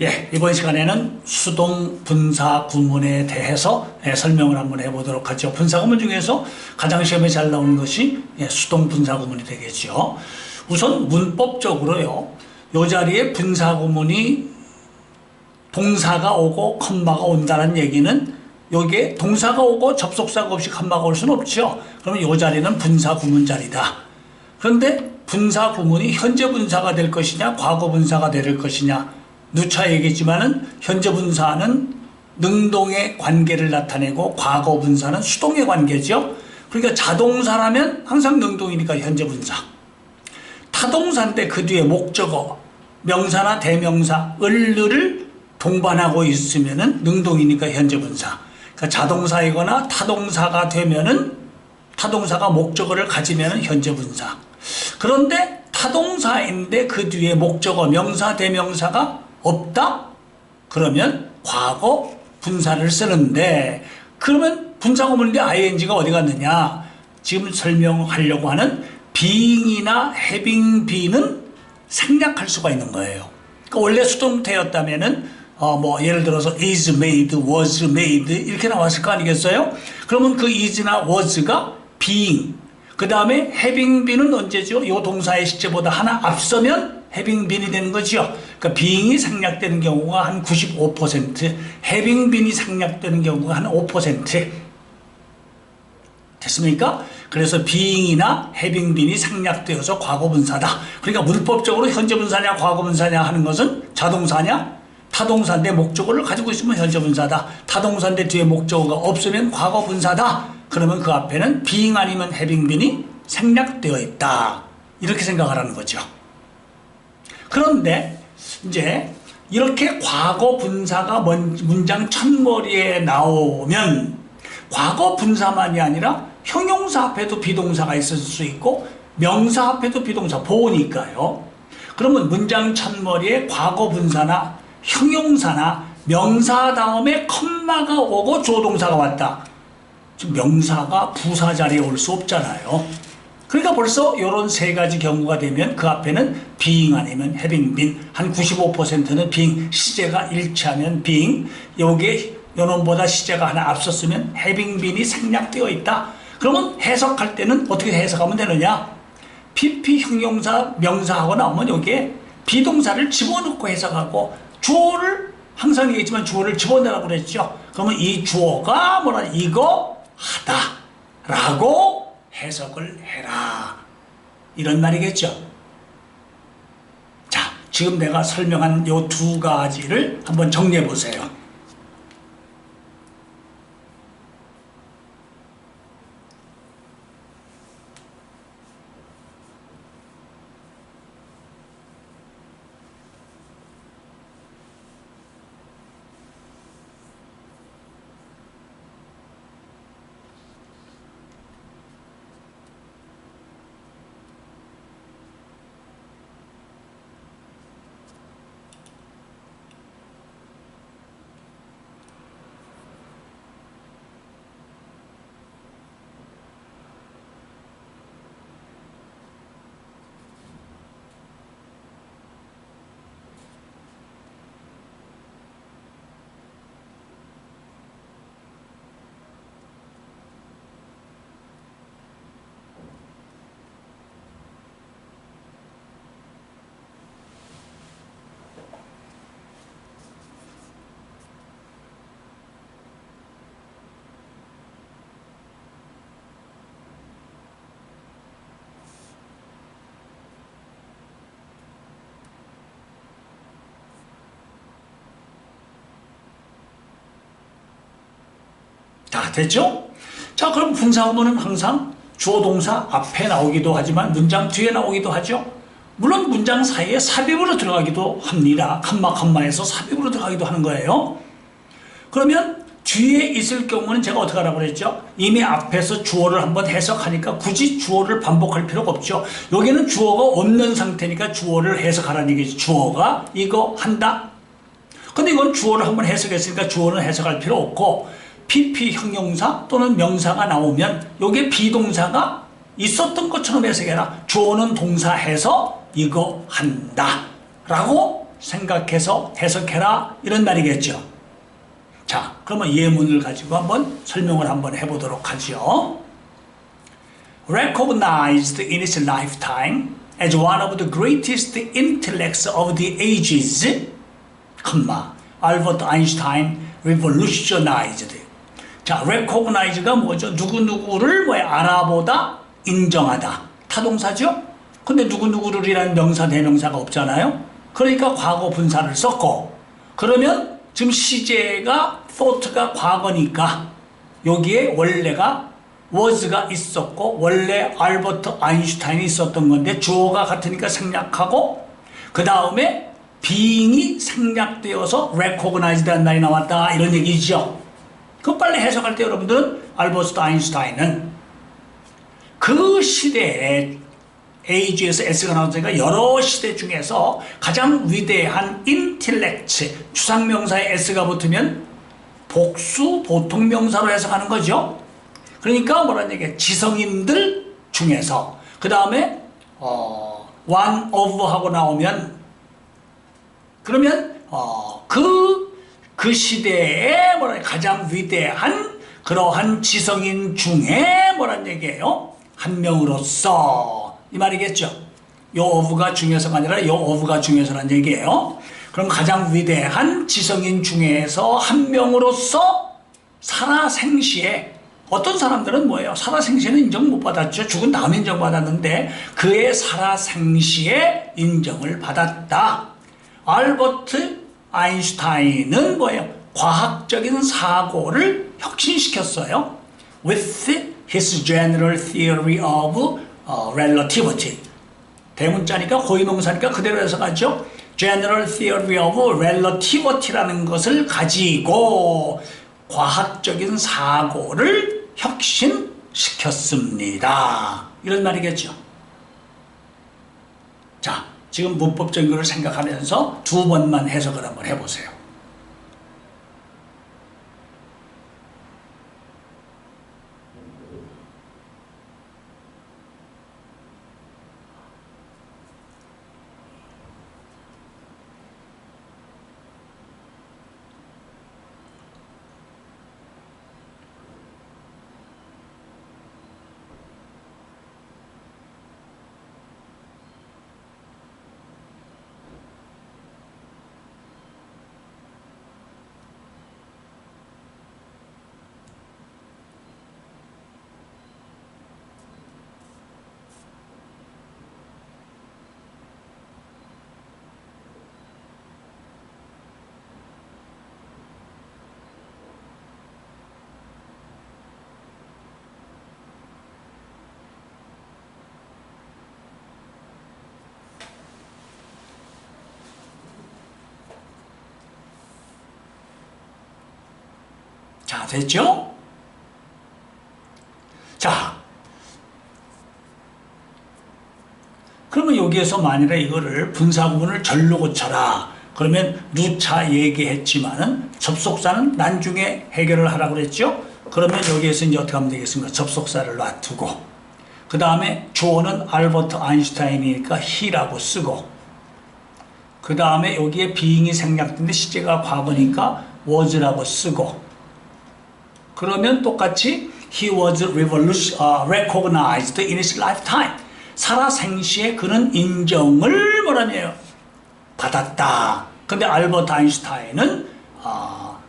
예, 이번 시간에는 수동 분사 구문에 대해서 설명을 한번 해보도록 하죠. 분사 구문 중에서 가장 시험에 잘 나오는 것이 수동 분사 구문이 되겠죠. 우선 문법적으로요, 이 자리에 분사 구문이 동사가 오고 컴마가 온다는 얘기는 여기에 동사가 오고 접속사가 없이 컴마가 올 수는 없죠. 그러면 이 자리는 분사 구문 자리다. 그런데 분사 구문이 현재 분사가 될 것이냐 과거 분사가 될 것이냐, 누차 얘기했지만은 현재 분사는 능동의 관계를 나타내고 과거 분사는 수동의 관계죠. 그러니까 자동사라면 항상 능동이니까 현재 분사. 타동사인데 그 뒤에 목적어, 명사나 대명사, 을을 동반하고 있으면은 능동이니까 현재 분사. 그러니까 자동사이거나 타동사가 되면은 타동사가 목적어를 가지면은 현재 분사. 그런데 타동사인데 그 뒤에 목적어, 명사, 대명사가 없다? 그러면 과거 분사를 쓰는데, 그러면 분사구문인데 ing가 어디 갔느냐? 지금 설명하려고 하는 being이나 having been은 생략할 수가 있는 거예요. 그러니까 원래 수동태였다면은 예를 들어서 is made, was made 이렇게 나왔을 거 아니겠어요? 그러면 그 is나 was가 being, 그 다음에 having been은 언제죠? 이 동사의 시제보다 하나 앞서면 having been이 되는 거죠. 그러니까 being이 생략되는 경우가 한 95%, having been이 생략되는 경우가 한 5%. 됐습니까? 그래서 being이나 having been이 생략되어서 과거 분사다. 그러니까 문법적으로 현재 분사냐 과거 분사냐 하는 것은 자동사냐 타동사인데 목적어를 가지고 있으면 현재 분사다. 타동사인데 뒤에 목적어가 없으면 과거 분사다. 그러면 그 앞에는 being 아니면 having been이 생략되어 있다. 이렇게 생각하라는 거죠. 그런데 이제 이렇게 과거 분사가 문장 첫머리에 나오면 과거 분사만이 아니라 형용사 앞에도 비동사가 있을 수 있고 명사 앞에도 비동사, 보니까요. 그러면 문장 첫머리에 과거 분사나 형용사나 명사 다음에 컴마가 오고 조동사가 왔다. 지금 명사가 부사 자리에 올 수 없잖아요. 그러니까 벌써 이런 세 가지 경우가 되면 그 앞에는 being 아니면 having been, 한 95%는 being, 시제가 일치하면 being, 여기에 요놈보다 시제가 하나 앞섰으면 having been이 생략되어 있다. 그러면 해석할 때는 어떻게 해석하면 되느냐? PP 형용사 명사하고 나오면 여기에 비동사를 집어넣고 해석하고, 주어를 항상 얘기했지만 주어를 집어넣으라고 그랬죠. 그러면 이 주어가 뭐라, 이거 하다 라고 해석을 해라, 이런 말이겠죠. 자, 지금 내가 설명한 요 두 가지를 한번 정리해 보세요. 다 됐죠? 자, 그럼 분사구문은 항상 주어 동사 앞에 나오기도 하지만 문장 뒤에 나오기도 하죠. 물론 문장 사이에 삽입으로 들어가기도 합니다. 컴마에서 삽입으로 들어가기도 하는 거예요. 그러면 뒤에 있을 경우는 제가 어떻게 하라고 그랬죠? 이미 앞에서 주어를 한번 해석하니까 굳이 주어를 반복할 필요가 없죠. 여기는 주어가 없는 상태니까 주어를 해석하라는 얘기죠. 주어가 이거 한다. 근데 이건 주어를 한번 해석했으니까 주어는 해석할 필요 없고, PP 형용사 또는 명사가 나오면 여기에 비동사가 있었던 것처럼 해석해라. 주어는 동사해서 이거 한다 라고 생각해서 해석해라 이런 말이겠죠. 자, 그러면 예문을 가지고 한번 설명을 한번 해보도록 하죠. Recognized in its lifetime as one of the greatest intellects of the ages, Albert Einstein revolutionized. 자, recognize가 뭐죠? 누구누구를 알아보다, 인정하다. 타동사죠? 근데 누구누구를 이라는 명사, 대명사가 없잖아요? 그러니까 과거 분사를 썼고, 그러면 지금 시제가 thought가 과거니까 여기에 원래가 was가 있었고 원래 알버트 아인슈타인이 있었던 건데 주어가 같으니까 생략하고 그 다음에 being이 생략되어서 recognized라는 말이 나왔다 이런 얘기죠. 그 빨리 해석할 때 여러분들은 알버트 아인슈타인은 그 시대에 age에서 s가 나오니까 여러 시대 중에서 가장 위대한 인텔렉트, 추상명사에 s가 붙으면 복수 보통명사로 해석하는 거죠. 그러니까 뭐라는 얘기야? 지성인들 중에서 그 다음에 one of 하고 나오면 그러면 그 시대에 가장 위대한 그러한 지성인 중에 뭐라는 얘기예요? 한 명으로서 이 말이겠죠. 요 of가 중요서가 아니라 요 of가 중요서라는 얘기예요. 그럼 가장 위대한 지성인 중에서 한 명으로서 살아생시에 어떤 사람들은 뭐예요? 살아생시에는 인정 못 받았죠. 죽은 다음에 인정받았는데 그의 살아생시에 인정을 받았다. 알버트 아인슈타인은 뭐예요? 과학적인 사고를 혁신시켰어요. With his general theory of relativity. 대문자니까 고유명사니까 그대로 해석하죠. General theory of relativity라는 것을 가지고 과학적인 사고를 혁신시켰습니다. 이런 말이겠죠. 자, 지금 문법적인 것을 생각하면서 두 번만 해석을 한번 해보세요. 자, 됐죠? 자, 그러면 여기에서 만일에 이거를 분사구문을 절로 고쳐라. 그러면 누차 얘기했지만은 접속사는 나중에 해결을 하라고 그랬죠? 그러면 여기에서 이제 어떻게 하면 되겠습니까? 접속사를 놔두고 그 다음에 주어는 알버트 아인슈타인이니까 he라고 쓰고 그 다음에 여기에 being이 생략된데 시제가 과거니까 was라고 쓰고 그러면 똑같이 he was recognized in his lifetime. 살아생시에 그는 인정을 뭐라네요? 받았다. 근데 알버트 아인슈타인은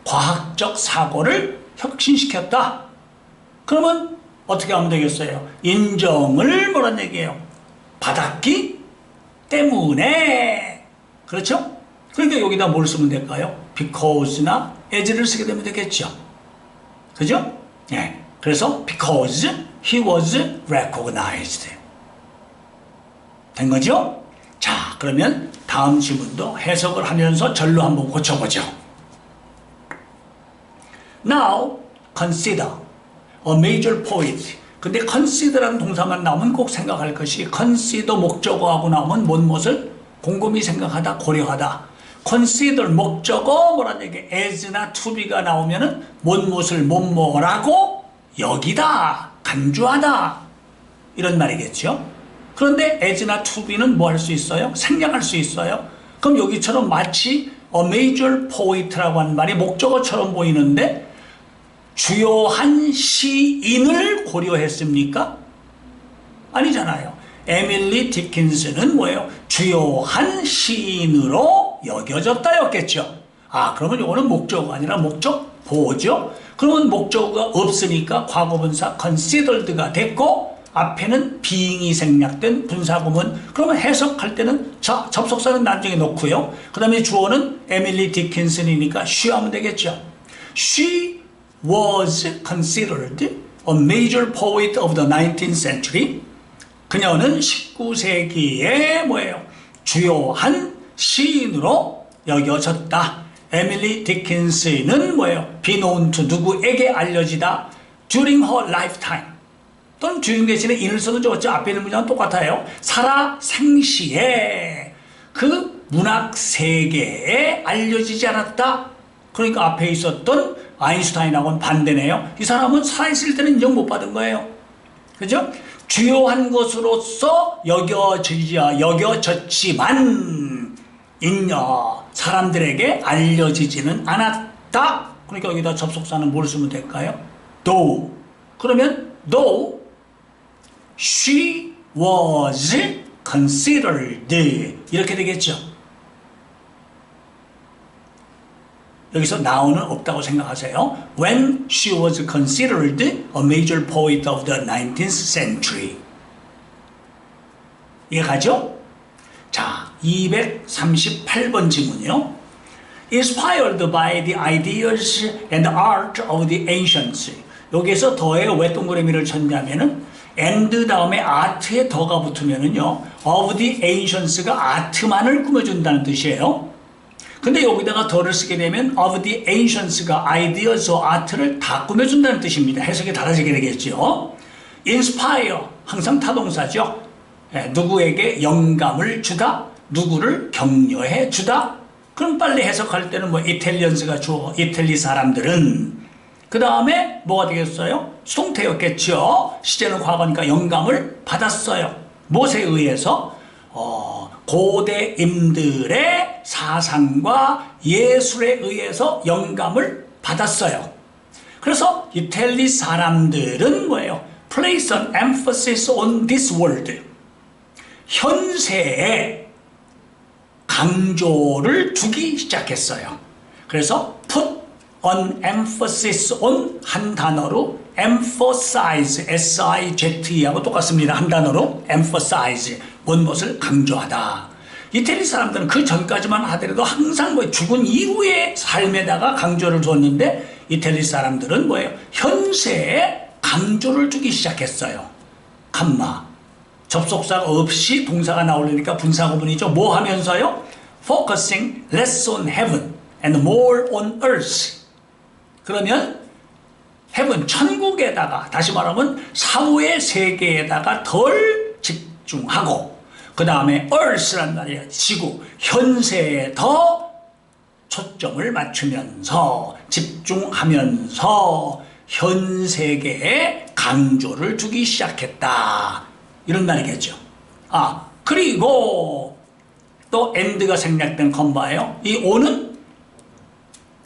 과학적 사고를 혁신시켰다. 그러면 어떻게 하면 되겠어요? 인정을 뭐란 얘기예요? 받았기 때문에. 그렇죠? 그러니까 여기다 뭘 쓰면 될까요? because나 as를 쓰게 되면 되겠죠. 그죠? 예. 그래서 because he was recognized. 된 거죠? 자, 그러면 다음 지문도 해석을 하면서 절로 한번 고쳐보죠. Now, consider a major point. 근데 consider라는 동사만 나오면 꼭 생각할 것이 consider 목적어하고 나오면 무엇을 곰곰이 생각하다, 고려하다. consider 목적어 뭐란 얘기 as나 to be가 나오면은 무엇을 뭐라고 여기다 간주하다 이런 말이겠죠. 그런데 as나 to be는 뭐 할 수 있어요? 생략할 수 있어요. 그럼 여기처럼 마치 a major poet라고 하는 말이 목적어처럼 보이는데 주요한 시인을 고려했습니까? 아니잖아요. 에밀리 디킨슨은 뭐예요? 주요한 시인으로 여겨졌다였겠죠. 아, 그러면 이거는 목적어가 아니라 목적보죠. 그러면 목적어가 없으니까 과거분사 considered가 됐고 앞에는 being이 생략된 분사구문. 그러면 해석할 때는 자, 접속사는 나중에 놓고요. 그 다음에 주어는 에밀리 디킨슨이니까 she 하면 되겠죠. She was considered a major poet of the 19th century. 그녀는 19세기의 뭐예요? 주요한 시인으로 여겨졌다. 에밀리 디킨슨은 뭐예요? be known to 누구에게 알려지다. during her lifetime. 또는 during 대신에 in을 써도 좋죠. 앞에 있는 문장은 똑같아요. 살아 생시에 그 문학 세계에 알려지지 않았다. 그러니까 앞에 있었던 아인슈타인하고는 반대네요. 이 사람은 살아있을 때는 인정 못 받은 거예요. 그죠? 주요한 것으로서 여겨졌지만 사람들에게 알려지지는 않았다. 그러니까 여기다 접속사는 뭘 쓰면 될까요? though. 그러면 though she was considered 이렇게 되겠죠. 여기서 now는 없다고 생각하세요. When she was considered a major poet of the 19th century. 이해가죠? 자, 238번 질문이요. Inspired by the ideas and art of the ancients. 여기에서 더에 왜 동그라미를 쳤냐면은 and 다음에 art에 더가 붙으면은요. of the ancients가 아트만을 꾸며준다는 뜻이에요. 근데 여기다가 더를 쓰게 되면 of the ancients가 ideas or art를 다 꾸며준다는 뜻입니다. 해석이 달라지게 되겠죠. inspire 항상 타동사죠. 누구에게 영감을 주다, 누구를 격려해 주다. 그럼 빨리 해석할 때는 뭐 이탈리언스가 주어, 이탈리 사람들은 그 다음에 뭐가 되겠어요? 수동태였겠죠. 시제는 과거니까 영감을 받았어요. 무엇에 의해서? 고대인들의 사상과 예술에 의해서 영감을 받았어요. 그래서 이탈리 사람들은 뭐예요? Place an emphasis on this world. 현세에 강조를 두기 시작했어요. 그래서 put an emphasis on 한 단어로 emphasize, S-I-Z-E하고 똑같습니다. 한 단어로 emphasize, 무엇을 강조하다. 이태리 사람들은 그 전까지만 하더라도 항상 뭐 죽은 이후의 삶에다가 강조를 뒀는데 이태리 사람들은 뭐예요? 현세에 강조를 두기 시작했어요. 칸마. 접속사가 없이 동사가 나오려니까 분사구문이죠. 뭐 하면서요? Focusing less on heaven and more on earth. 그러면 heaven, 천국에다가 다시 말하면 사후의 세계에다가 덜 집중하고 그 다음에 earth란 말이에요. 지구, 현세에 더 초점을 맞추면서 집중하면서 현 세계에 강조를 두기 시작했다. 이런 말이겠죠. 아, 그리고 또 and가 생략된 컴마예요. 이 on은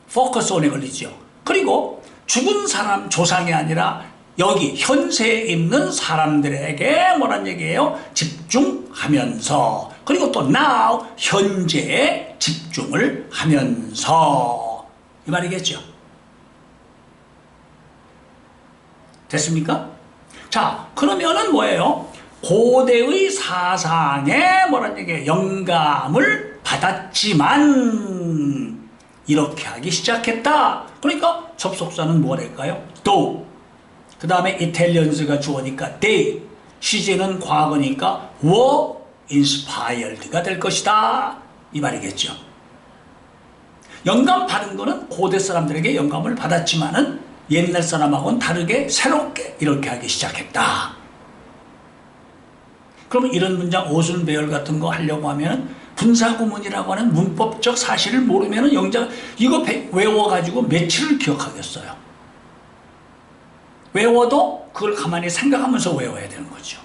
focus on에 걸리죠. 그리고 죽은 사람 조상이 아니라 여기 현세에 있는 사람들에게 뭐란 얘기예요? 집중하면서. 그리고 또 now 현재에 집중을 하면서 이 말이겠죠. 됐습니까? 자, 그러면은 뭐예요? 고대의 사상에 뭐란 얘기예요? 영감을 받았지만 이렇게 하기 시작했다. 그러니까 접속사는 뭐가 될까요? though. 그 다음에 이탈리언스가 주어니까 they. 시제는 과거니까 were inspired가 될 것이다. 이 말이겠죠. 영감 받은 거는 고대 사람들에게 영감을 받았지만은 옛날 사람하고는 다르게 새롭게 이렇게 하기 시작했다. 그러면 이런 문장 오순 배열 같은 거 하려고 하면 분사구문이라고 하는 문법적 사실을 모르면 영장 이거 외워가지고 며칠을 기억하겠어요. 외워도 그걸 가만히 생각하면서 외워야 되는 거죠.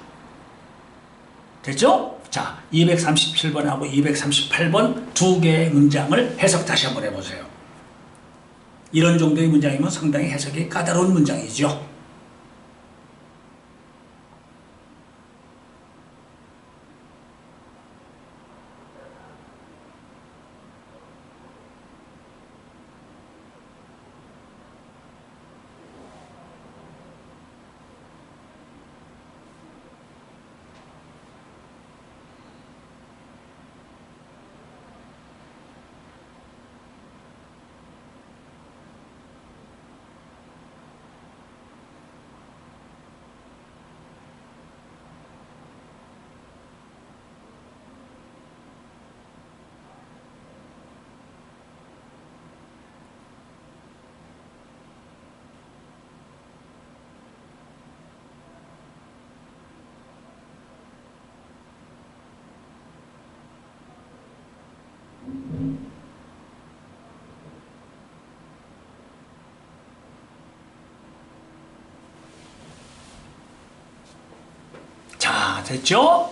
됐죠? 자, 237번하고 238번 두 개의 문장을 해석 다시 한번 해보세요. 이런 정도의 문장이면 상당히 해석이 까다로운 문장이죠. 자, 됐죠?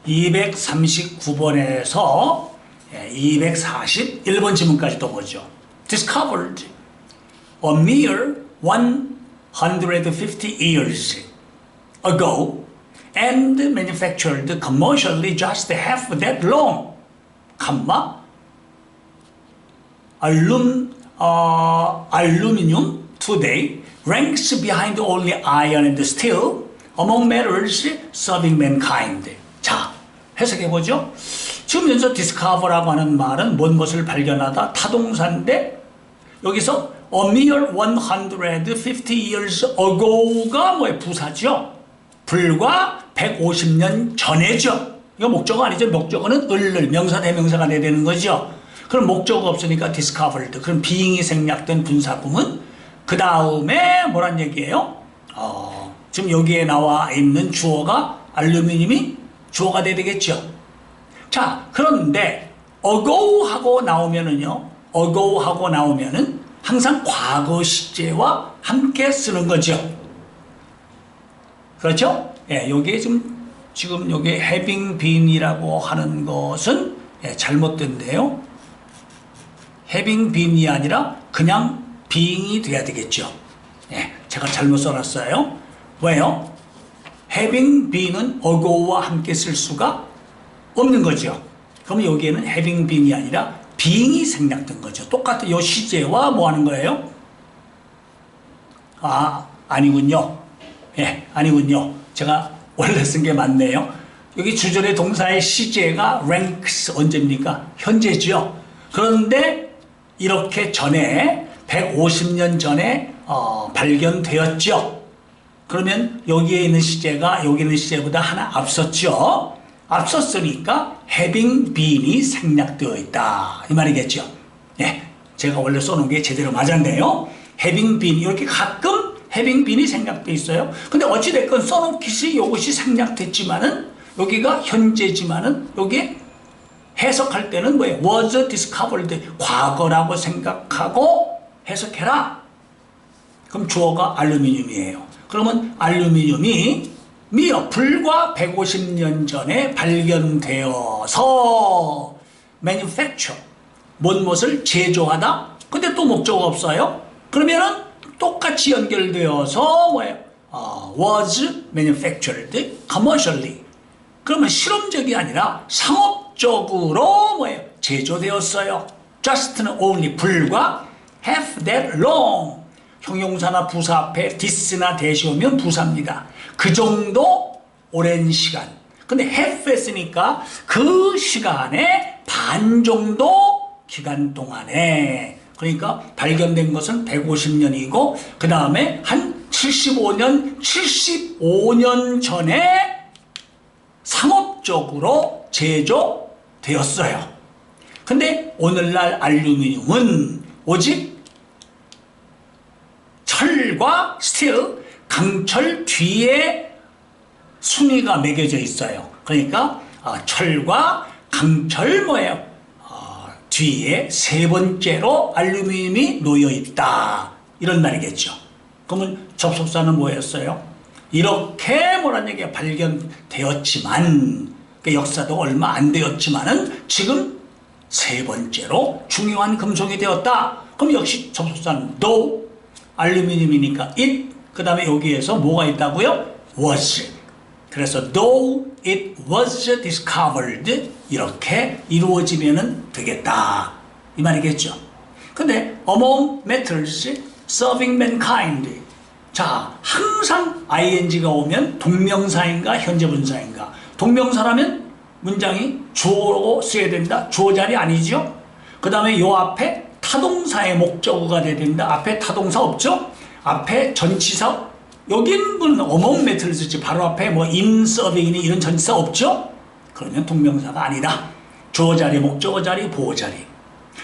239번에서 241번 지문까지 또 보죠. Discovered a mere 150 years ago and manufactured commercially just half that long, aluminum today ranks behind only iron and steel among metals serving mankind. 자, 해석해보죠. 지금 여기서 discover라고 하는 말은 무엇을 발견하다, 타동사인데 여기서 a mere 150 years ago가 뭐예요? 부사죠. 불과 150년 전에죠. 이거 목적어 아니죠. 목적어는 을을 명사 대명사가 돼야 되는 거죠. 그럼 목적어 없으니까 discovered. 그럼 being이 생략된 분사구문. 그 다음에 뭐란 얘기예요? 지금 여기에 나와 있는 주어가 알루미늄이 주어가 돼야 되겠죠. 자, 그런데 ago 하고 나오면은요. ago 하고 나오면은 항상 과거 시제와 함께 쓰는 거죠. 그렇죠? 예, 여기에 지금 여기 having been이라고 하는 것은 잘못된데요. having been이 아니라 그냥 being이 돼야 되겠죠. 예, 제가 잘못 써놨어요. 왜요? having been은 ago와 함께 쓸 수가 없는 거죠. 그럼 여기에는 having been이 아니라 being이 생략된 거죠. 똑같은 이 시제와 뭐 하는 거예요? 아니군요. 예, 아니군요. 제가 원래 쓴 게 맞네요. 여기 주절의 동사의 시제가 ranks 언제입니까? 현재죠. 그런데 이렇게 전에 150년 전에 발견되었죠. 그러면 여기에 있는 시제가 여기 있는 시제보다 하나 앞섰죠. 앞섰으니까 having been이 생략되어 있다 이 말이겠죠. 예, 제가 원래 써놓은 게 제대로 맞았네요. having been 이렇게 가끔 having been이 생략되어 있어요. 근데 어찌됐건 써놓기시 이것이 생략됐지만은 여기가 현재지만은 여기에 해석할 때는 뭐예요? was discovered 과거라고 생각하고 해석해라. 그럼 주어가 알루미늄이에요. 그러면 알루미늄이 불과 150년 전에 발견되어서 manufacture 무엇을 제조하다. 근데 또 목적어 없어요. 그러면은 똑같이 연결되어서 뭐예요? was manufactured commercially. 그러면 실험적이 아니라 상업적으로 뭐예요? 제조되었어요. just는 only 불과 half that long. 형용사나 부사 앞에 this나 that이 오면 부사입니다. 그 정도 오랜 시간. 근데 half 했으니까 그 시간에 반 정도 기간 동안에 그러니까 발견된 것은 150년이고 그 다음에 한 75년 전에 상업적으로 제조되었어요. 근데 오늘날 알루미늄은 오직 철과 스틸, 강철 뒤에 순위가 매겨져 있어요. 그러니까 철과 강철 뭐예요? 뒤에 세 번째로 알루미늄이 놓여 있다. 이런 말이겠죠. 그러면 접속사는 뭐였어요? 이렇게 뭐란 얘기가 발견되었지만 그러니까 역사도 얼마 안 되었지만은 지금 세 번째로 중요한 금속이 되었다. 그럼 역시 접속사는 though, 알루미늄이니까 it, 그 다음에 여기에서 뭐가 있다고요? was. 그래서 though it was discovered 이렇게 이루어지면 되겠다 이 말이겠죠. 근데 among metals serving mankind, 자 항상 ing가 오면 동명사인가 현재분사인가? 동명사라면 문장이 주어로 써야 된다. 주어 자리 아니죠. 그 다음에 요 앞에 타동사의 목적어가 돼야 된다. 앞에 타동사 없죠. 앞에 전치사, 여긴 분 among metals지 바로 앞에 뭐 in serving이니 이런 전치사 없죠. 그러면 동명사가 아니다. 주어 자리, 목적어 자리, 보어 자리.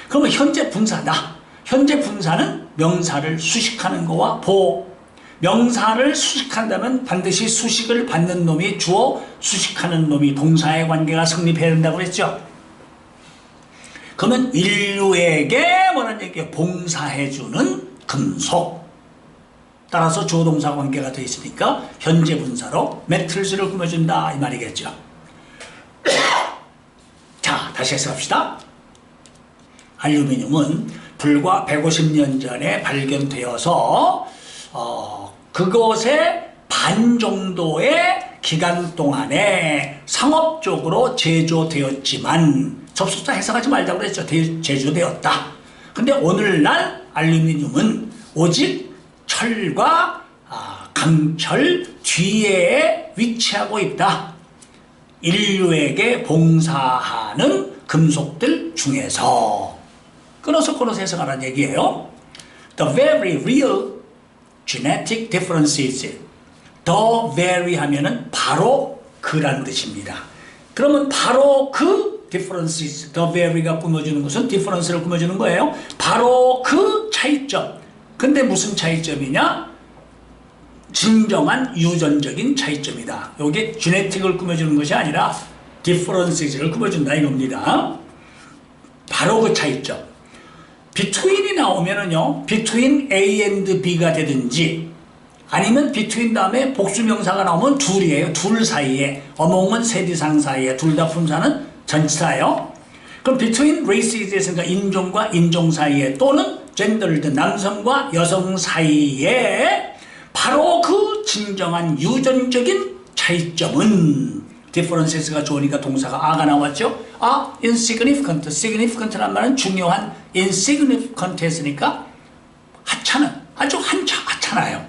그러면 현재 분사다. 현재 분사는 명사를 수식하는 거와 보어. 명사를 수식한다면 반드시 수식을 받는 놈이 주어, 수식하는 놈이 동사의 관계가 성립해야 된다고 그랬죠. 그러면 인류에게 뭐라는 얘기예요? 봉사해주는 금속. 따라서 주어 동사 관계가 되어 있으니까 현재 분사로 메틀스를 꾸며준다 이 말이겠죠. 자, 다시 해석합시다. 알루미늄은 불과 150년 전에 발견되어서 그것의 반 정도의 기간 동안에 상업적으로 제조되었지만 접속사 해석하지 말자고 그랬죠. 제조되었다. 근데 오늘날 알루미늄은 오직 철과 강철 뒤에 위치하고 있다. 인류에게 봉사하는 금속들 중에서 끊어서 해석하라는 얘기예요. The very real genetic differences. The very 하면은 바로 그란 뜻입니다. 그러면 바로 그 differences, the very가 꾸며주는 것은 difference를 꾸며주는 거예요. 바로 그 차이점. 근데 무슨 차이점이냐? 진정한 유전적인 차이점이다. 여기 genetic을 꾸며주는 것이 아니라 differences를 꾸며준다 이겁니다. 바로 그 차이점. between이 나오면은요, between A and B가 되든지 아니면 between 다음에 복수명사가 나오면 둘이에요. 둘 사이에. among은 세디상 사이에. 둘 다 품사는 전치사예요. 그럼 between races 했으니까 인종과 인종 사이에 또는 gendered 남성과 여성 사이에 바로 그 진정한 유전적인 차이점은 differences가 좋으니까 동사가 아가 나왔죠. insignificant. significant란 말은 중요한, insignificant 했으니까 하찮은, 아주 하찮아요.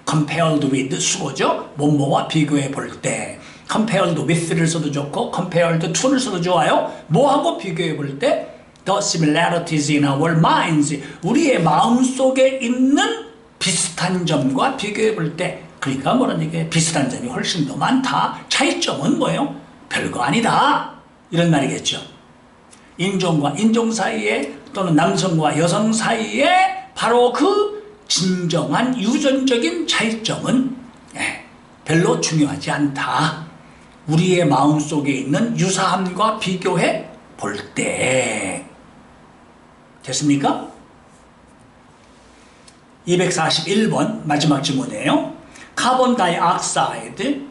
compared with 수고죠. 뭐뭐와 비교해 볼 때 compared with를 써도 좋고 compared to를 써도 좋아요. 뭐하고 비교해 볼 때 the similarities in our minds, 우리의 마음속에 있는 비슷한 점과 비교해 볼 때, 그러니까 뭐라는 얘기예요? 비슷한 점이 훨씬 더 많다. 차이점은 뭐예요? 별거 아니다. 이런 말이겠죠. 인종과 인종 사이에 또는 남성과 여성 사이에 바로 그 진정한 유전적인 차이점은 별로 중요하지 않다. 우리의 마음속에 있는 유사함과 비교해 볼 때. 됐습니까? 241번 마지막 질문이에요. Carbon dioxide,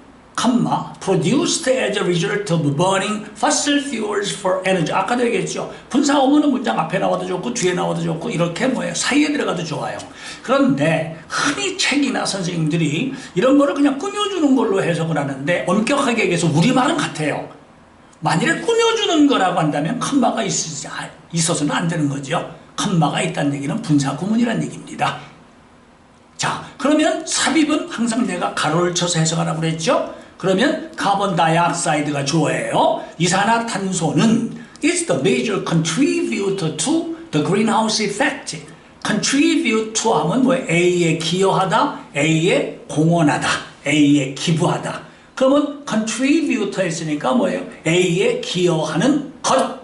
produced as a result of burning fossil fuels for energy. 아까도 얘기했죠. 분사 어문은 문장 앞에 나와도 좋고 뒤에 나와도 좋고 이렇게 뭐예요? 사이에 들어가도 좋아요. 그런데 흔히 책이나 선생님들이 이런 거를 그냥 꾸며주는 걸로 해석을 하는데 엄격하게 얘기해서 우리말은 같아요. 만일에 꾸며주는 거라고 한다면 컴마가 있어서는 안 되는 거죠. 컴마가 있다는 얘기는 분사 구문이라는 얘기입니다. 자, 그러면 삽입은 항상 내가 가로를 쳐서 해석하라고 그랬죠? 그러면 카본 다이옥사이드가 주어예요. 이산화탄소는 is the major contributor to the greenhouse effect. contribute to 하면 뭐예요? A에 기여하다, A에 공헌하다, A에 기부하다. 그러면 contributor 했으니까 뭐예요? A에 기여하는 것.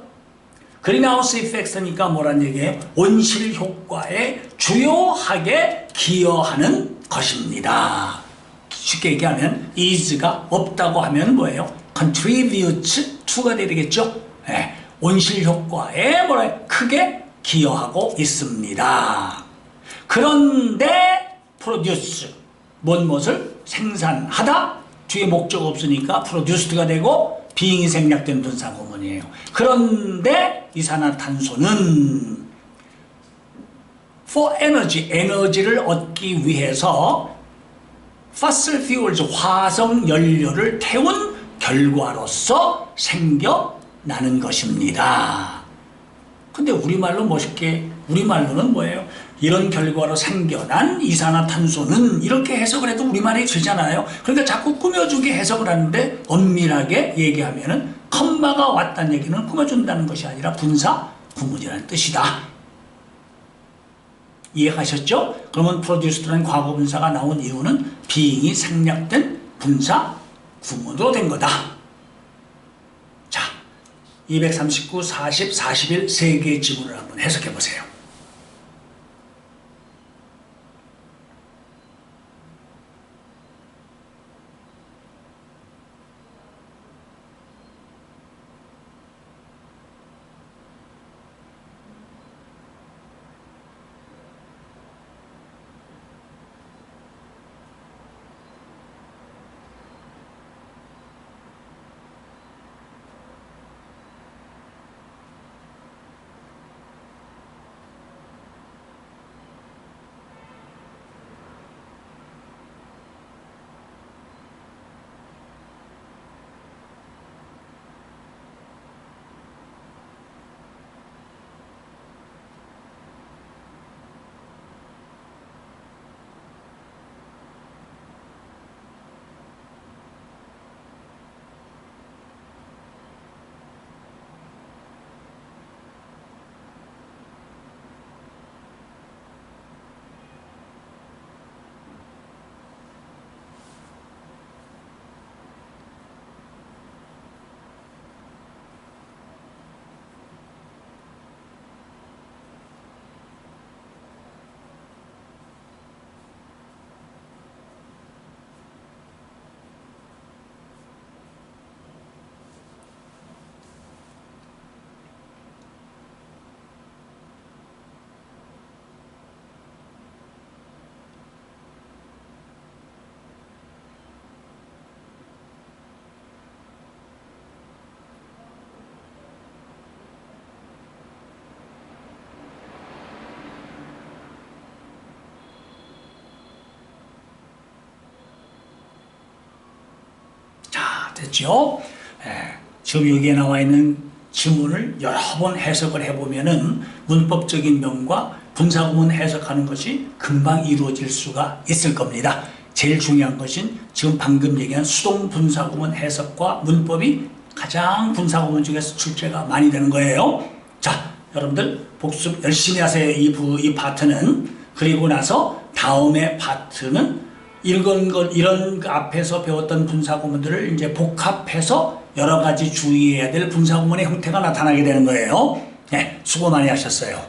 그린하우스 이펙트니까 뭐란 얘기예요? 온실 효과에 주요하게 기여하는 것입니다. 쉽게 얘기하면 is가 없다고 하면 뭐예요? contribute to가 되겠죠? 네. 온실 효과에 뭐라 크게 기여하고 있습니다. 그런데 produce 무엇을 생산하다 뒤에 목적 없으니까 produced가 되고 비잉이 생략된 분사구문이에요. 그런데 이산화탄소는 for energy, 에너지를 얻기 위해서 fossil fuels, 화석 연료를 태운 결과로서 생겨나는 것입니다. 근데 우리말로 멋있게, 우리말로는 뭐예요? 이런 결과로 생겨난 이산화탄소는 이렇게 해석을 해도 우리말이 되잖아요. 그러니까 자꾸 꾸며주게 해석을 하는데 엄밀하게 얘기하면은 컴마가 왔다는 얘기는 꾸며준다는 것이 아니라 분사 구문이라는 뜻이다. 이해가셨죠? 그러면 produced라는 과거 분사가 나온 이유는 being이 생략된 분사 구문으로 된 거다. 자, 239, 40, 41 세 개의 지문을 한번 해석해 보세요. 됐죠? 지금 여기에 나와 있는 지문을 여러 번 해석을 해보면은 문법적인 면과 분사구문 해석하는 것이 금방 이루어질 수가 있을 겁니다. 제일 중요한 것은 지금 방금 얘기한 수동 분사구문 해석과 문법이 가장 분사구문 중에서 출제가 많이 되는 거예요. 자, 여러분들 복습 열심히 하세요. 이 파트는. 그리고 나서 다음에 파트는 이런 앞에서 배웠던 분사구문들을 이제 복합해서 여러 가지 주의해야 될 분사구문의 형태가 나타나게 되는 거예요. 네, 수고 많이 하셨어요.